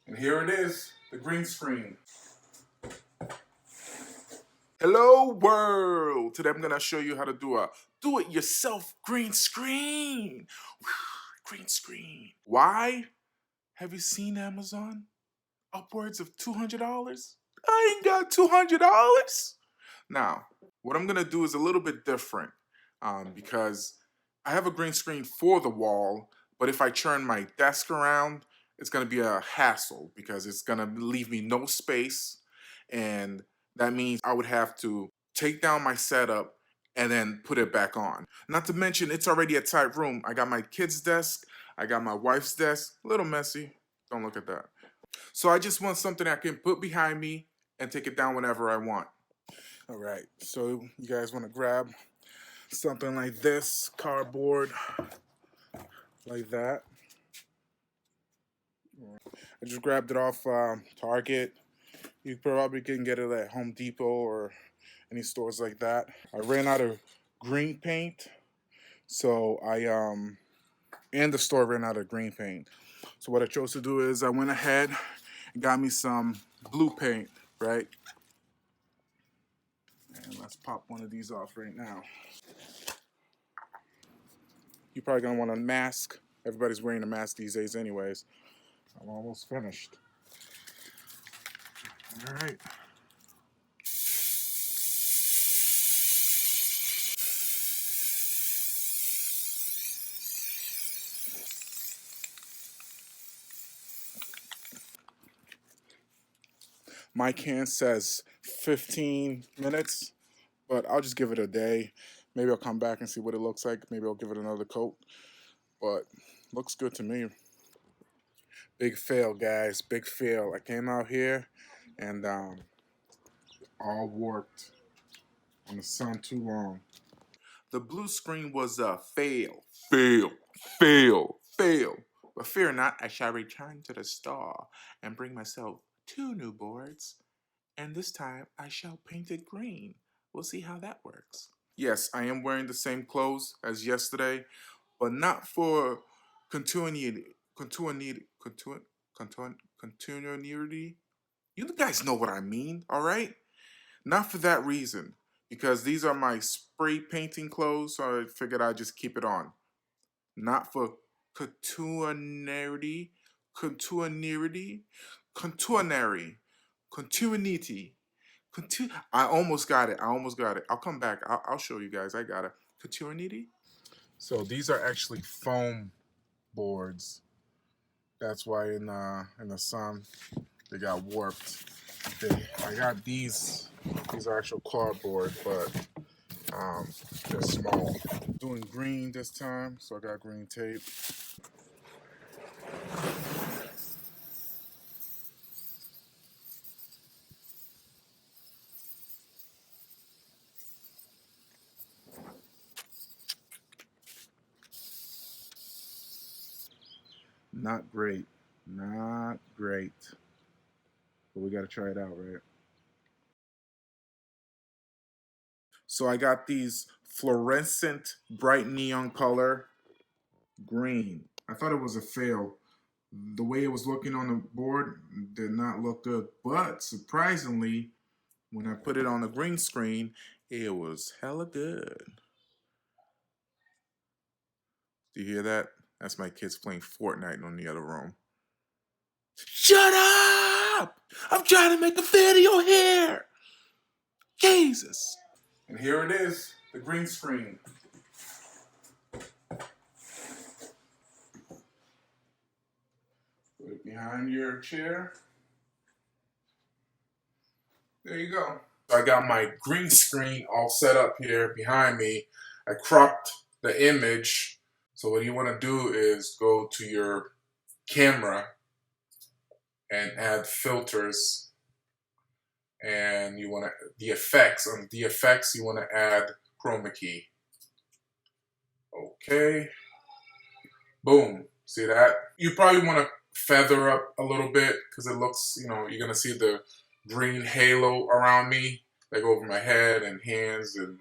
And here it is, the green screen. Hello world! Today I'm gonna show you how to do a do-it-yourself green screen. Green screen. Why? Have you seen Amazon? Upwards of $200? I ain't got $200. Now, what I'm gonna do is a little bit different because I have a green screen for the wall, but if I turn my desk around, it's gonna be a hassle because it's gonna leave me no space, and that means I would have to take down my setup and then put it back on. Not to mention, it's already a tight room. I got my kid's desk, I got my wife's desk, a little messy. Don't look at that. So I just want something I can put behind me and take it down whenever I want. All right, so you guys want to grab something like this, cardboard, like that. I just grabbed it off Target. You probably can get it at Home Depot or any stores like that. I ran out of green paint, so and the store ran out of green paint. So what I chose to do is I went ahead and got me some blue paint, right? And let's pop one of these off right now. You're probably gonna want a mask. Everybody's wearing a mask these days anyways. I'm almost finished. All right. My can says 15 minutes, but I'll just give it a day. Maybe I'll come back and see what it looks like. Maybe I'll give it another coat, but looks good to me. Big fail, guys, big fail. I came out here and all warped on the sun too long. The blue screen was a fail, fail, fail, fail. But fear not, I shall return to the store and bring myself 2 new boards, and this time I shall paint it green. We'll see how that works. Yes, I am wearing the same clothes as yesterday, but not for continuity. Continuity. You guys know what I mean, all right? Not for that reason, because these are my spray painting clothes, so I figured I'd just keep it on. Not for continuity, continuity, continuity, continuity. I almost got it. I almost got it. I'll come back. I'll show you guys. I got it. Continuity. So these are actually foam boards. That's why in the sun they got warped. I got these. These are actual cardboard, but they're small. Doing green this time, so I got green tape. Not great. Not great. But we gotta try it out, right? So I got these fluorescent, bright neon color green. I thought it was a fail. The way it was looking on the board did not look good. But surprisingly, when I put it on the green screen, it was hella good. Do you hear that? That's my kids playing Fortnite in the other room. Shut up! I'm trying to make a video here! Jesus! And here it is, the green screen. Put it behind your chair. There you go. So I got my green screen all set up here behind me. I cropped the image. So what you want to do is go to your camera and add filters. And you want to, the effects, on the effects you want to add chroma key. Okay. Boom. See that? You probably want to feather up a little bit because it looks, you know, you're going to see the green halo around me, like over my head and hands and,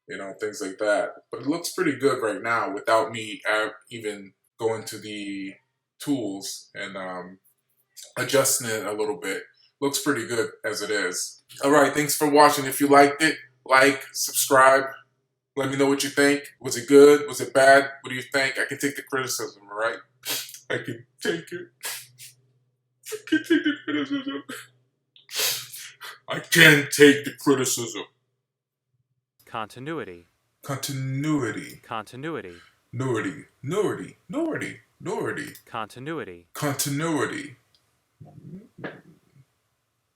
you know, things like that. But it looks pretty good right now without me even going to the tools and adjusting it a little bit. Looks pretty good as it is. All right, thanks for watching. If you liked it, like, subscribe. Let me know what you think. Was it good? Was it bad? What do you think? I can take the criticism, all right? I can take it. I can take the criticism. I can take the criticism. Continuity. Continuity. Continuity. Continuity. Continuity. Continuity. Continuity.